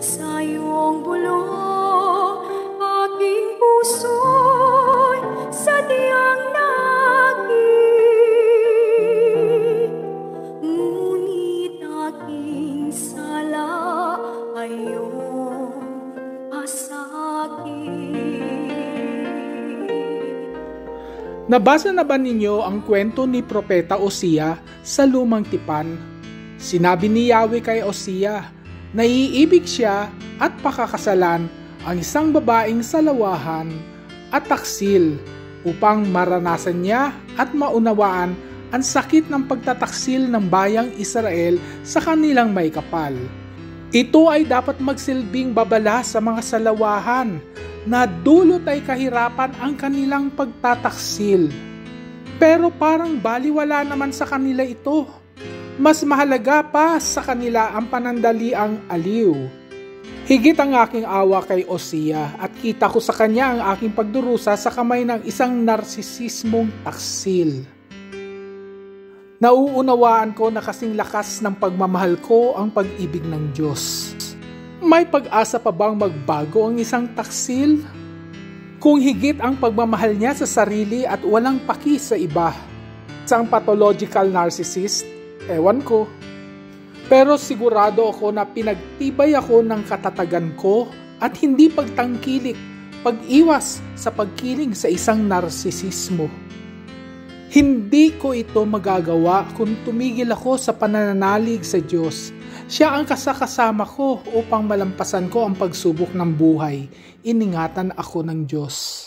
sa iyong bulong, aking puso'y sadyang naging. Ngunit aking sala ay iyong asakit. Nabasa na ba ninyo ang kwento ni Propeta Osea sa Lumang Tipan? Sinabi ni Yahweh kay Osea na iibig siya at pakakasalan ang isang babaeng salawahan at taksil upang maranasan niya at maunawaan ang sakit ng pagtataksil ng bayang Israel sa kanilang may kapal. Ito ay dapat magsilbing babala sa mga salawahan na dulot ay kahirapan ang kanilang pagtataksil. Pero parang baliwala naman sa kanila ito. Mas mahalaga pa sa kanila ang panandaliang aliw. Higit ang aking awa kay Osea at kita ko sa kanya ang aking pagdurusa sa kamay ng isang narsisismong taksil. Nauunawaan ko na kasing lakas ng pagmamahal ko ang pag-ibig ng Diyos. May pag-asa pa bang magbago ang isang taksil? Kung higit ang pagmamahal niya sa sarili at walang paki sa iba. Isang pathological narcissist? Ewan ko. Pero sigurado ako na pinagtibay ako ng katatagan ko at hindi pagtangkilik, pag-iwas sa pagkiling sa isang narsisismo. Hindi ko ito magagawa kung tumigil ako sa panananalig sa Diyos. Siya ang kasakasama ko upang malampasan ko ang pagsubok ng buhay. Iningatan ako ng Diyos.